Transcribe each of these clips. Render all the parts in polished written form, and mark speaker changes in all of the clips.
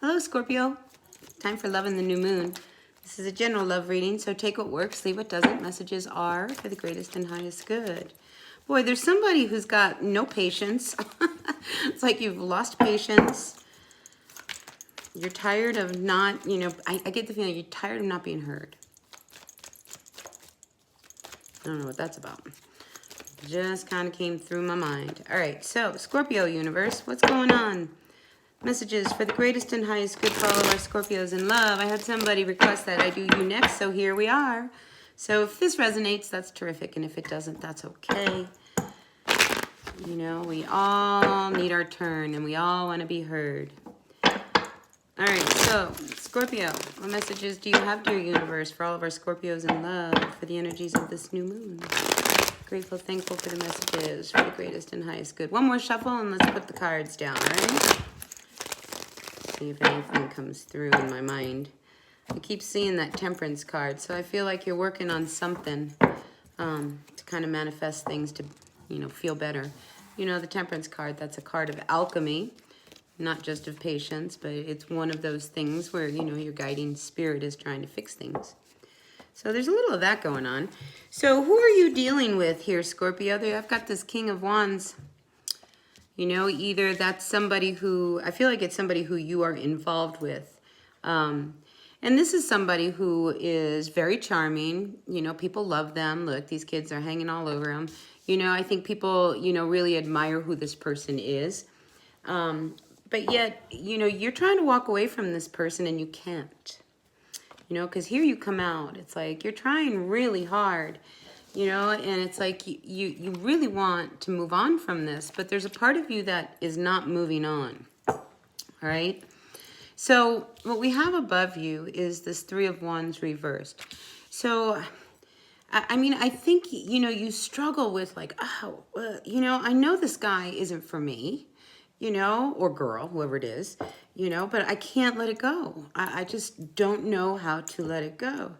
Speaker 1: Hello, Scorpio. Time for love in the new moon. This is a general love reading, so take what works, leave what doesn't. Messages are for the greatest and highest good. Boy, there's somebody who's got no patience. It's like you've lost patience. You're tired of not, I get the feeling you're tired of not being heard. I don't know what that's about. Just kind of came through my mind. All right, so Scorpio universe, what's going on? Messages for the greatest and highest good for all of our Scorpios in love. I had somebody request that I do you next, so here we are. So if this resonates, that's terrific, and if it doesn't, that's okay. You know, we all need our turn, and we all want to be heard. All right, so Scorpio, what messages do you have, dear universe, for all of our Scorpios in love for the energies of this new moon? Grateful, thankful for the messages for the greatest and highest good. One more shuffle, and let's put the cards down, all right? See if anything comes through in my mind. I keep seeing that Temperance card, so I feel like you're working on something to kind of manifest things to, feel better. You know, the Temperance card, that's a card of alchemy, not just of patience, but it's one of those things where, your guiding spirit is trying to fix things. So there's a little of that going on. So who are you dealing with here, Scorpio? I've got this King of Wands. Either that's somebody who, I feel like it's somebody who you are involved with. And this is somebody who is very charming. People love them. Look, these kids are hanging all over them. I think people, really admire who this person is. But yet, you're trying to walk away from this person and you can't. Because here you come out. It's like you're trying really hard. And it's like you really want to move on from this, but there's a part of you that is not moving on, all right? So what we have above you is this Three of Wands reversed. So, I think, you struggle with like, I know this guy isn't for me, or girl, whoever it is, but I can't let it go. I just don't know how to let it go.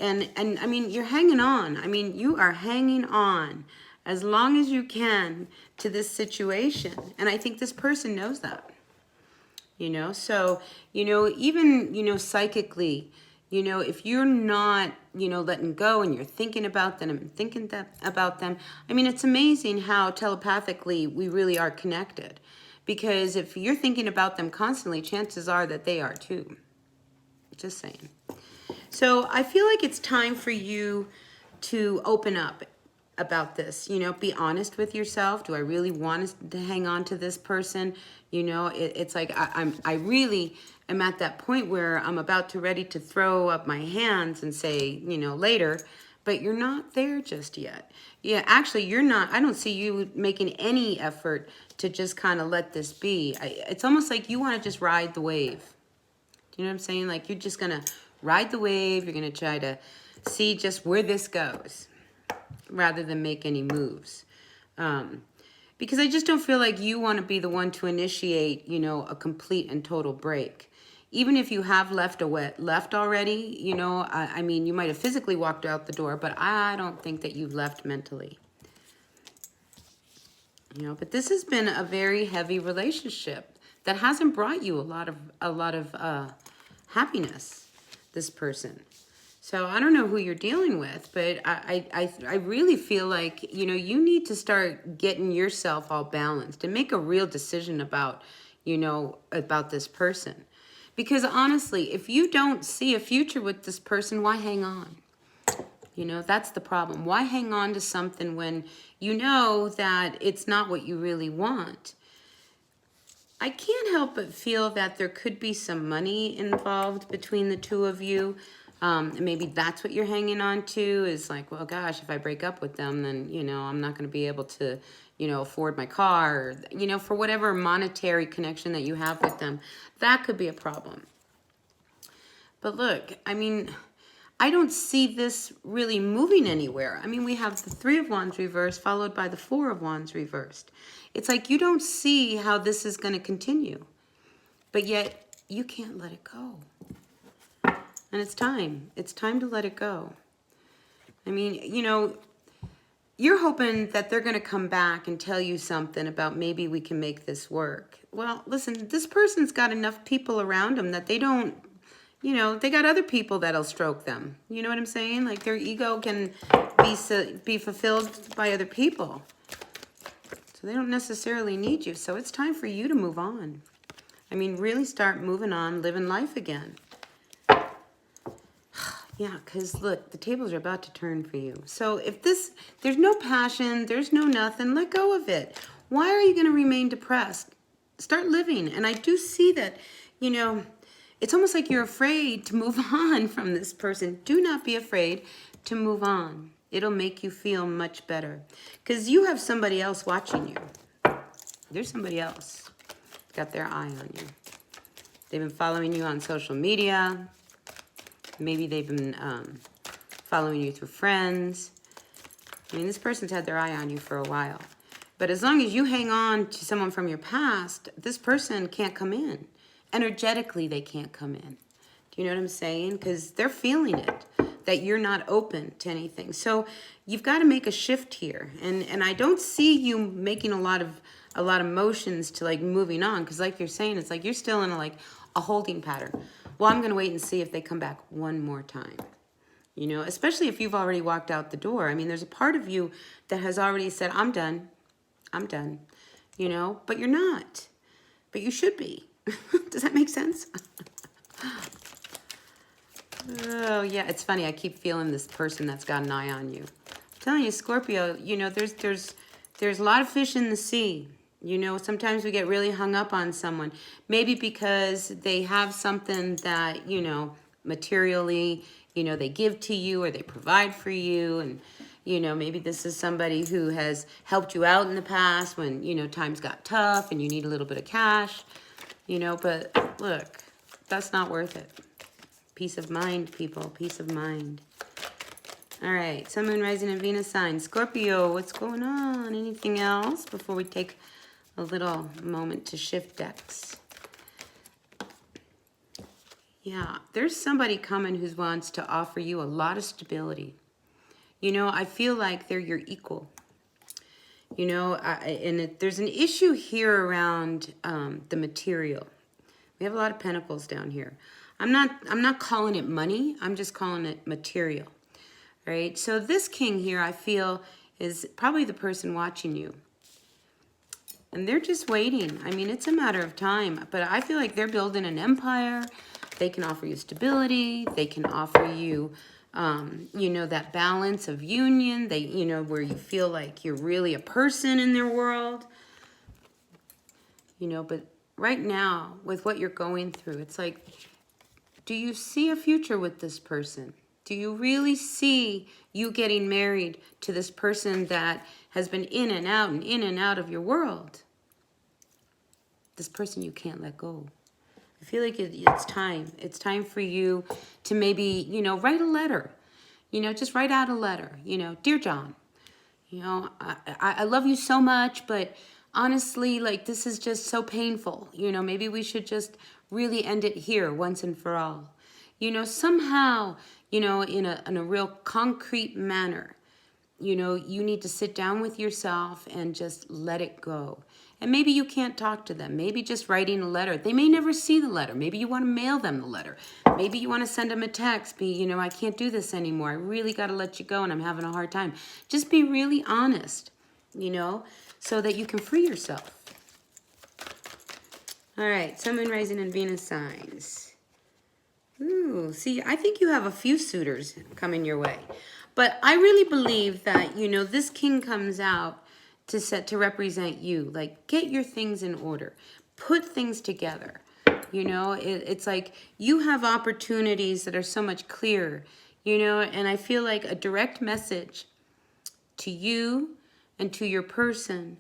Speaker 1: And I mean, you're hanging on. I mean, you are hanging on as long as you can to this situation. And I think this person knows that, So, even, psychically, if you're not, letting go and you're thinking about them and thinking about them, I mean, it's amazing how telepathically we really are connected. Because if you're thinking about them constantly, chances are that they are too. Just saying. So I feel like it's time for you to open up about this, be honest with yourself. Do I really want to hang on to this person? It's like I really am at that point where I'm about to ready to throw up my hands and say, later, but you're not there just yet. Yeah, actually, you're not. I don't see you making any effort to just kind of let this be. It's almost like you want to just ride the wave. Do you know what I'm saying? Like you're just going to ride the wave. You're going to try to see just where this goes rather than make any moves. Because I just don't feel like you want to be the one to initiate, a complete and total break. Even if you have left already, I mean, you might have physically walked out the door, but I don't think that you've left mentally. But this has been a very heavy relationship that hasn't brought you a lot of happiness, this person. So I don't know who you're dealing with, but I really feel like, you need to start getting yourself all balanced and make a real decision about, about this person. Because honestly, if you don't see a future with this person, why hang on? That's the problem. Why hang on to something when you know that it's not what you really want? I can't help but feel that there could be some money involved between the two of you. Maybe that's what you're hanging on to is like, well, gosh, if I break up with them, then, I'm not going to be able to, afford my car, or, for whatever monetary connection that you have with them. That could be a problem. But look, I mean, I don't see this really moving anywhere. I mean, we have the Three of Wands reversed followed by the Four of Wands reversed. It's like you don't see how this is going to continue. But yet, you can't let it go. And it's time. It's time to let it go. I mean, you're hoping that they're going to come back and tell you something about maybe we can make this work. Well, listen, this person's got enough people around them that they don't, you know, they got other people that'll stroke them. You know what I'm saying? Like their ego can be fulfilled by other people. So they don't necessarily need you. So it's time for you to move on. I mean, really start moving on, living life again. Yeah, because look, the tables are about to turn for you. So if there's no passion, there's no nothing, let go of it. Why are you going to remain depressed? Start living. And I do see that, you know, it's almost like you're afraid to move on from this person. Do not be afraid to move on. It'll make you feel much better. Because you have somebody else watching you. There's somebody else got their eye on you. They've been following you on social media. Maybe they've been following you through friends. I mean, this person's had their eye on you for a while. But as long as you hang on to someone from your past, this person can't come in. Energetically, they can't come in. Do you know what I'm saying? Because they're feeling it, that you're not open to anything. So you've got to make a shift here. And I don't see you making a lot of motions to like moving on. Because like you're saying, it's like you're still in a holding pattern. Well, I'm going to wait and see if they come back one more time. You know, especially if you've already walked out the door. I mean, there's a part of you that has already said, I'm done. I'm done. You know, but you're not. But you should be. Does that make sense? Oh, yeah, it's funny. I keep feeling this person that's got an eye on you. I'm telling you, Scorpio, you know, there's a lot of fish in the sea. You know, sometimes we get really hung up on someone. Maybe because they have something that, you know, materially, you know, they give to you or they provide for you. And, you know, maybe this is somebody who has helped you out in the past when, you know, times got tough and you need a little bit of cash. You know, but look, that's not worth it. Peace of mind, people. Peace of mind. All right. Sun, Moon, Rising, and Venus sign. Scorpio, what's going on? Anything else before we take a little moment to shift decks? Yeah, there's somebody coming who wants to offer you a lot of stability. You know, I feel like they're your equal. You know, there's an issue here around the material. We have a lot of pentacles down here. I'm not calling it money. I'm just calling it material. Right? So this king here, I feel, is probably the person watching you. And they're just waiting. I mean, it's a matter of time. But I feel like they're building an empire. They can offer you stability. They can offer you, you know, that balance of union. They, you know, where you feel like you're really a person in their world. You know, but right now, with what you're going through, it's like, do you see a future with this person? Do you really see you getting married to this person that has been in and out and in and out of your world? This person you can't let go. I feel like it's time. It's time for you to maybe, you know, write a letter. You know, just write out a letter. You know, dear John, you know, I love you so much, but honestly, like, this is just so painful. You know, maybe we should just really end it here once and for all. You know, somehow, you know, in a real concrete manner, you know, you need to sit down with yourself and just let it go. And maybe you can't talk to them. Maybe just writing a letter. They may never see the letter. Maybe you want to mail them the letter. Maybe you want to send them a text. You know, I can't do this anymore. I really got to let you go and I'm having a hard time. Just be really honest, you know, so that you can free yourself. All right, Sun, Moon, Rising, and Venus signs. Ooh, see, I think you have a few suitors coming your way. But I really believe that, you know, this king comes out to represent you. Like, get your things in order. Put things together. You know, it's like you have opportunities that are so much clearer, you know, and I feel like a direct message to you and to your person,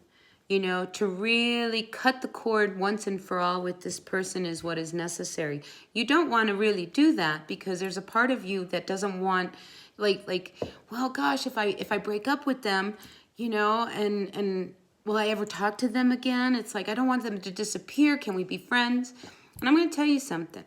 Speaker 1: you know, to really cut the cord once and for all with this person is what is necessary. You don't want to really do that because there's a part of you that doesn't want, like, well, gosh, if I break up with them, you know, and will I ever talk to them again? It's like, I don't want them to disappear. Can we be friends? And I'm going to tell you something.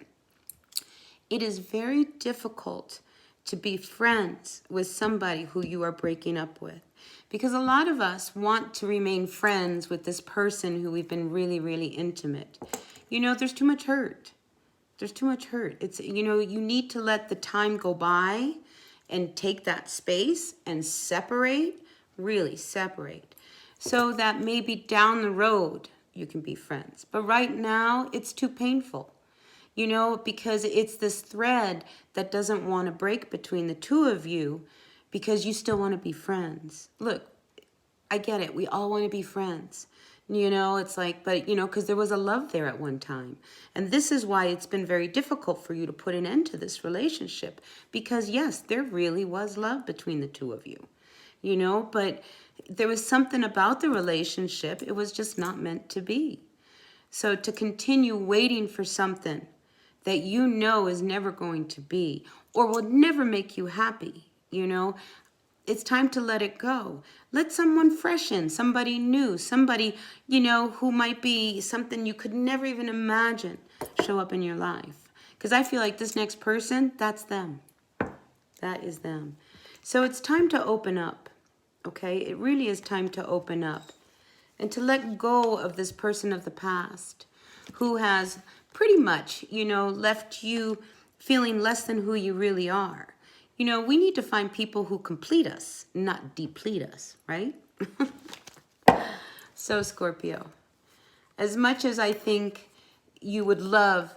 Speaker 1: It is very difficult to be friends with somebody who you are breaking up with. Because a lot of us want to remain friends with this person who we've been really, really intimate. You know, there's too much hurt. There's too much hurt. It's, you know, you need to let the time go by and take that space and separate, really separate, so that maybe down the road you can be friends. But right now, it's too painful. You know, because it's this thread that doesn't want to break between the two of you because you still want to be friends. Look, I get it. We all want to be friends. You know, it's like, but, you know, because there was a love there at one time. And this is why it's been very difficult for you to put an end to this relationship. Because, yes, there really was love between the two of you. You know, but there was something about the relationship. It was just not meant to be. So to continue waiting for something that you know is never going to be or will never make you happy, you know, it's time to let it go. Let someone fresh in, somebody new, somebody, you know, who might be something you could never even imagine show up in your life. Because I feel like this next person, that's them. That is them. So it's time to open up, okay? It really is time to open up and to let go of this person of the past who has pretty much, you know, left you feeling less than who you really are. You know, we need to find people who complete us, not deplete us, right? So, Scorpio, as much as I think you would love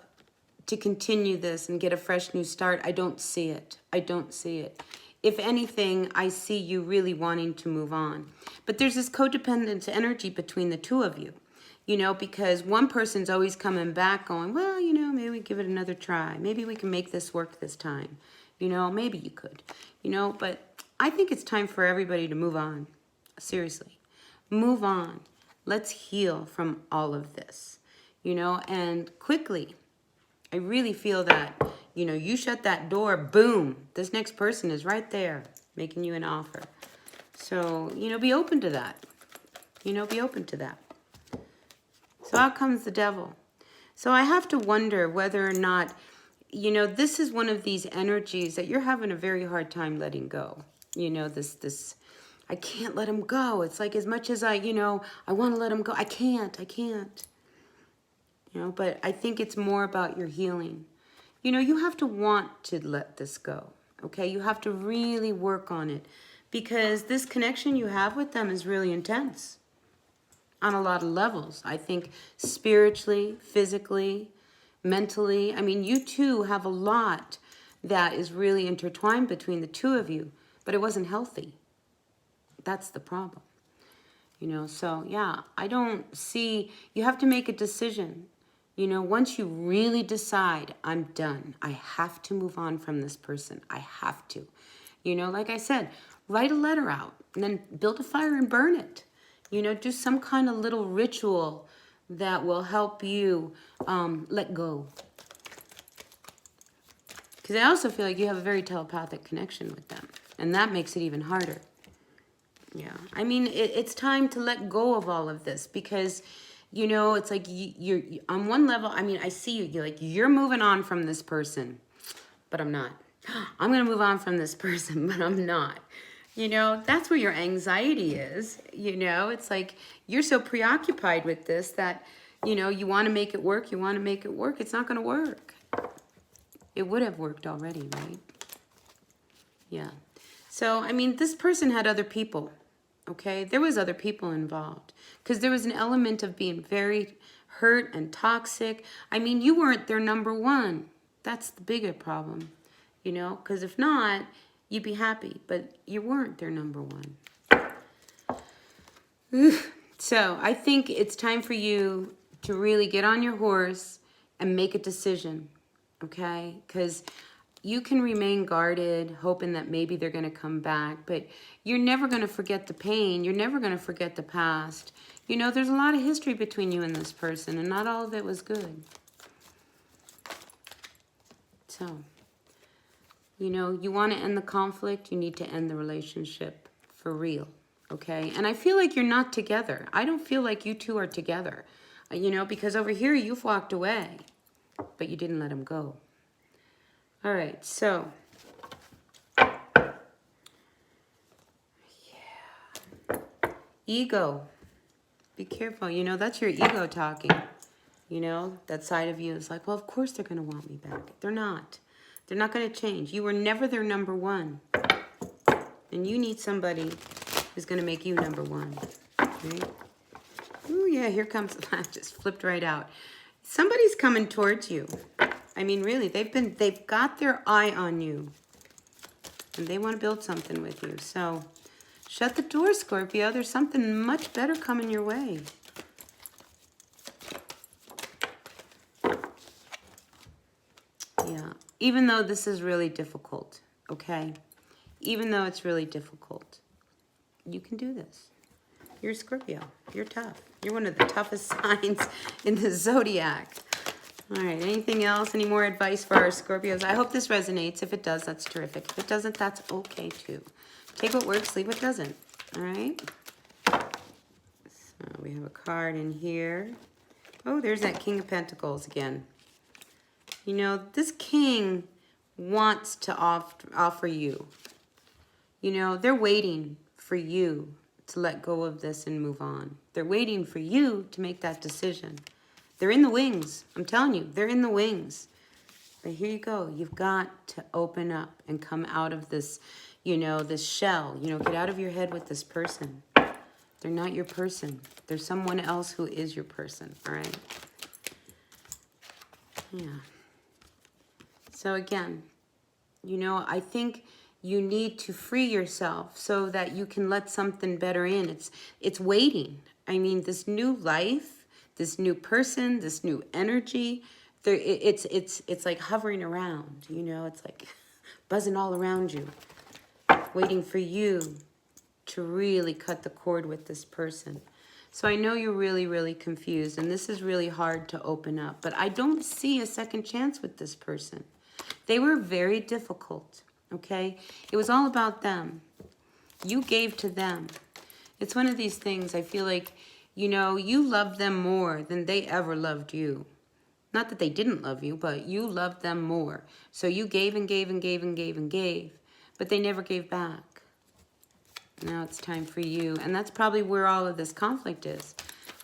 Speaker 1: to continue this and get a fresh new start, I don't see it. I don't see it. If anything, I see you really wanting to move on. But there's this codependent energy between the two of you. You know, because one person's always coming back going, well, you know, maybe we give it another try. Maybe we can make this work this time. You know, maybe you could. You know, but I think it's time for everybody to move on. Seriously. Move on. Let's heal from all of this. You know, and quickly. I really feel that, you know, you shut that door, boom. This next person is right there making you an offer. So, you know, be open to that. You know, be open to that. So out comes the devil. So I have to wonder whether or not, you know, this is one of these energies that you're having a very hard time letting go. You know, this, I can't let him go. It's like as much as I, you know, I want to let him go. I can't. You know, but I think it's more about your healing. You know, you have to want to let this go. Okay, you have to really work on it because this connection you have with them is really intense. On a lot of levels. I think spiritually, physically, mentally. I mean, you two have a lot that is really intertwined between the two of you, but it wasn't healthy. That's the problem. You know, so yeah, I don't see, you have to make a decision. You know, once you really decide, I'm done. I have to move on from this person. I have to. You know, like I said, write a letter out and then build a fire and burn it. You know, do some kind of little ritual that will help you let go. Because I also feel like you have a very telepathic connection with them. And that makes it even harder. Yeah. I mean, it's time to let go of all of this. Because, you know, it's like you're on one level, I mean, I see you. You're like, you're moving on from this person. But I'm not. I'm going to move on from this person, but I'm not. You know, that's where your anxiety is. You know, it's like you're so preoccupied with this that, you know, you want to make it work. You want to make it work. It's not going to work. It would have worked already, right? Yeah. So, I mean, this person had other people, okay? There was other people involved because there was an element of being very hurt and toxic. I mean, you weren't their number one. That's the bigger problem, you know, because if not, you'd be happy, but you weren't their number one. So I think it's time for you to really get on your horse and make a decision, okay? Because you can remain guarded, hoping that maybe they're going to come back, but you're never going to forget the pain. You're never going to forget the past. You know, there's a lot of history between you and this person, and not all of it was good. So, you know, you want to end the conflict, you need to end the relationship for real, okay? And I feel like you're not together. I don't feel like you two are together, you know, because over here you've walked away, but you didn't let him go. All right, so Ego. Be careful. You know, that's your ego talking. You know, that side of you is like, well, of course they're going to want me back. They're not. They're not going to change. You were never their number one. And you need somebody who's going to make you number one. Okay? Oh, yeah, here comes, that just flipped right out. Somebody's coming towards you. I mean, really, they've got their eye on you. And they want to build something with you. So, shut the door, Scorpio. There's something much better coming your way. Yeah. Even though this is really difficult, okay? Even though it's really difficult, you can do this. You're Scorpio. You're tough. You're one of the toughest signs in the zodiac. All right, anything else? Any more advice for our Scorpios? I hope this resonates. If it does, that's terrific. If it doesn't, that's okay too. Take what works, leave what doesn't. All right? So we have a card in here. Oh, there's that King of Pentacles again. You know, this king wants to offer you. You know, they're waiting for you to let go of this and move on. They're waiting for you to make that decision. They're in the wings. I'm telling you, they're in the wings. But here you go. You've got to open up and come out of this, you know, this shell. You know, get out of your head with this person. They're not your person. There's someone else who is your person, all right? Yeah. So again, you know, I think you need to free yourself so that you can let something better in. It's waiting. I mean, this new life, this new person, this new energy, it's like hovering around, you know, it's like buzzing all around you, waiting for you to really cut the cord with this person. So I know you're really, really confused, and this is really hard to open up, but I don't see a second chance with this person. They were very difficult, okay? It was all about them. You gave to them. It's one of these things, I feel like, you know, you loved them more than they ever loved you. Not that they didn't love you, but you loved them more. So you gave and gave and gave and gave and gave, but they never gave back. Now it's time for you. And that's probably where all of this conflict is.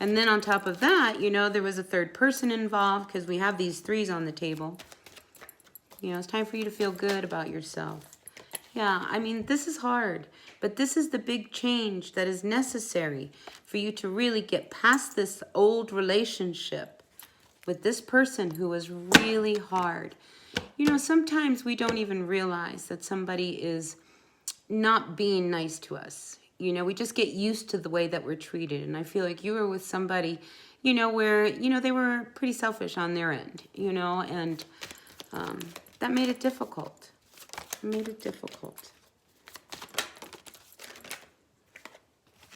Speaker 1: And then on top of that, you know, there was a third person involved because we have these threes on the table. You know, it's time for you to feel good about yourself. Yeah, I mean, this is hard, but this is the big change that is necessary for you to really get past this old relationship with this person who was really hard. You know, sometimes we don't even realize that somebody is not being nice to us. You know, we just get used to the way that we're treated. And I feel like you were with somebody, you know, where, you know, they were pretty selfish on their end, you know, and that made it difficult. It made it difficult.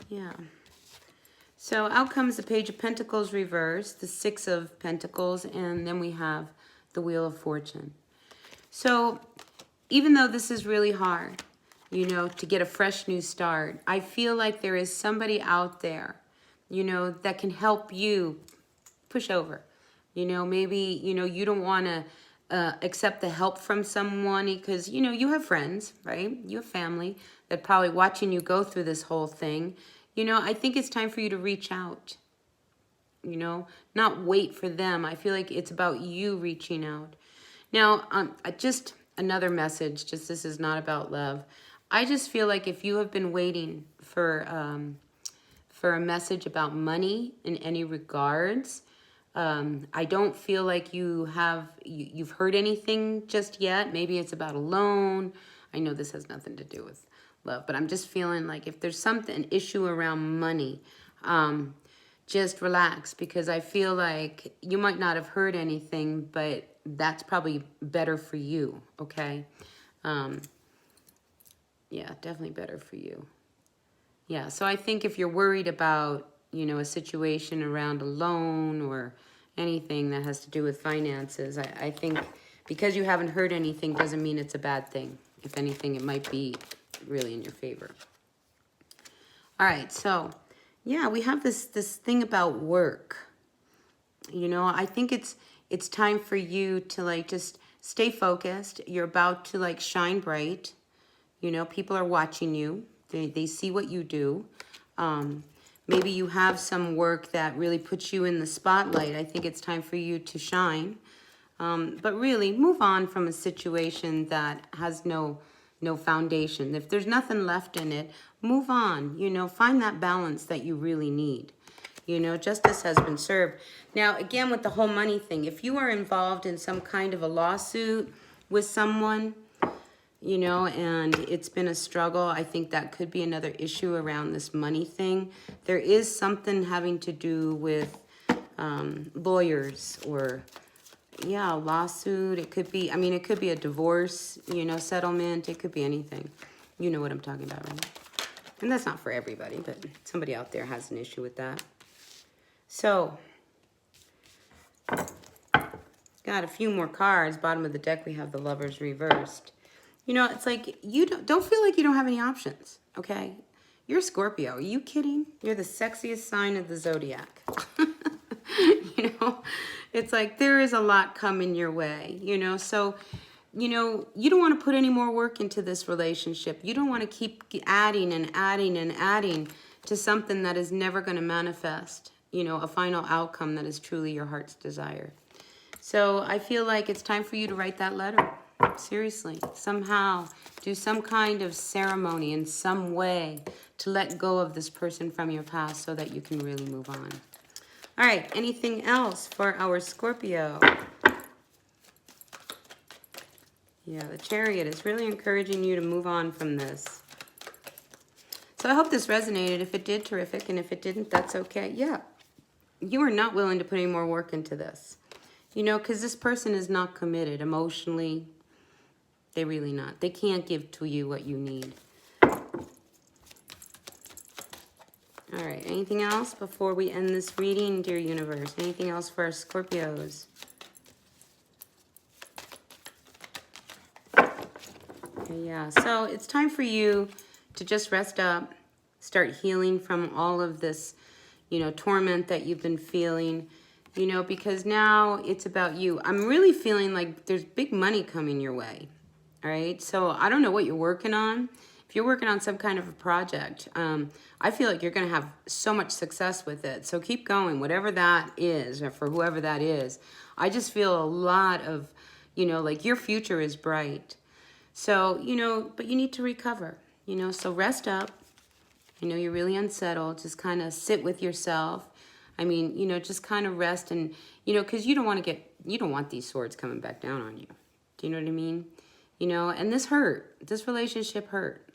Speaker 1: Yeah. So out comes the Page of Pentacles reversed, the Six of Pentacles, and then we have the Wheel of Fortune. So even though this is really hard, you know, to get a fresh new start, I feel like there is somebody out there, you know, that can help you push over. You know, maybe, you know, you don't want to accept the help from someone because, you know, you have friends, right? You have family that probably watching you go through this whole thing. You know, I think it's time for you to reach out, you know, not wait for them. I feel like it's about you reaching out. Now, just another message, just this is not about love. I just feel like if you have been waiting for a message about money in any regards, I don't feel like you've heard anything just yet. Maybe it's about a loan. I know this has nothing to do with love, but I'm just feeling like if there's an issue around money, just relax, because I feel like you might not have heard anything, but that's probably better for you, okay? Yeah, definitely better for you. Yeah, so I think if you're worried about, you know, a situation around a loan or anything that has to do with finances, I think because you haven't heard anything doesn't mean it's a bad thing. If anything, it might be really in your favor. All right, so yeah, we have this thing about work. You know, I think it's time for you to like just stay focused. You're about to like shine bright. You know, people are watching you. They see what you do. Maybe you have some work that really puts you in the spotlight. I think it's time for you to shine. But really, move on from a situation that has no foundation. If there's nothing left in it, move on. You know, find that balance that you really need. You know, justice has been served. Now, again, with the whole money thing, if you are involved in some kind of a lawsuit with someone, you know, and it's been a struggle, I think that could be another issue around this money thing. There is something having to do with lawyers or, yeah, a lawsuit. It could be, I mean, it could be a divorce, you know, settlement. It could be anything. You know what I'm talking about, right? And that's not for everybody, but somebody out there has an issue with that. So, got a few more cards. Bottom of the deck, we have the Lovers reversed. You know, it's like, you don't feel like you don't have any options, okay? You're Scorpio. Are you kidding? You're the sexiest sign of the zodiac. You know, it's like there is a lot coming your way, you know? So, you know, you don't want to put any more work into this relationship. You don't want to keep adding and adding and adding to something that is never going to manifest, you know, a final outcome that is truly your heart's desire. So I feel like it's time for you to write that letter. Seriously, somehow do some kind of ceremony in some way to let go of this person from your past so that you can really move on. All right, anything else for our Scorpio? Yeah, the Chariot is really encouraging you to move on from this. So I hope this resonated. If it did, terrific. And if it didn't, that's okay. Yeah, you are not willing to put any more work into this. You know, because this person is not committed emotionally. They're really not. They can't give to you what you need. All right, anything else before we end this reading, dear universe? Anything else for our Scorpios? Okay, yeah, so it's time for you to just rest up, start healing from all of this, you know, torment that you've been feeling, you know, because now it's about you. I'm really feeling like there's big money coming your way. All right, so I don't know what you're working on. If you're working on some kind of a project, I feel like you're going to have so much success with it. So keep going, whatever that is, or for whoever that is. I just feel a lot of, you know, like your future is bright. So, you know, but you need to recover, you know, so rest up. I know you're really unsettled. Just kind of sit with yourself. I mean, you know, just kind of rest and, you know, because you don't want these swords coming back down on you. Do you know what I mean? You know, and this hurt. This relationship hurt,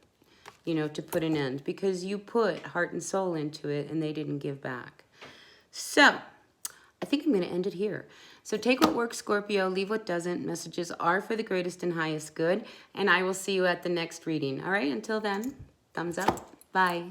Speaker 1: you know, to put an end because you put heart and soul into it and they didn't give back. So, I think I'm going to end it here. So take what works, Scorpio, leave what doesn't. Messages are for the greatest and highest good. And I will see you at the next reading. All right, until then, thumbs up. Bye.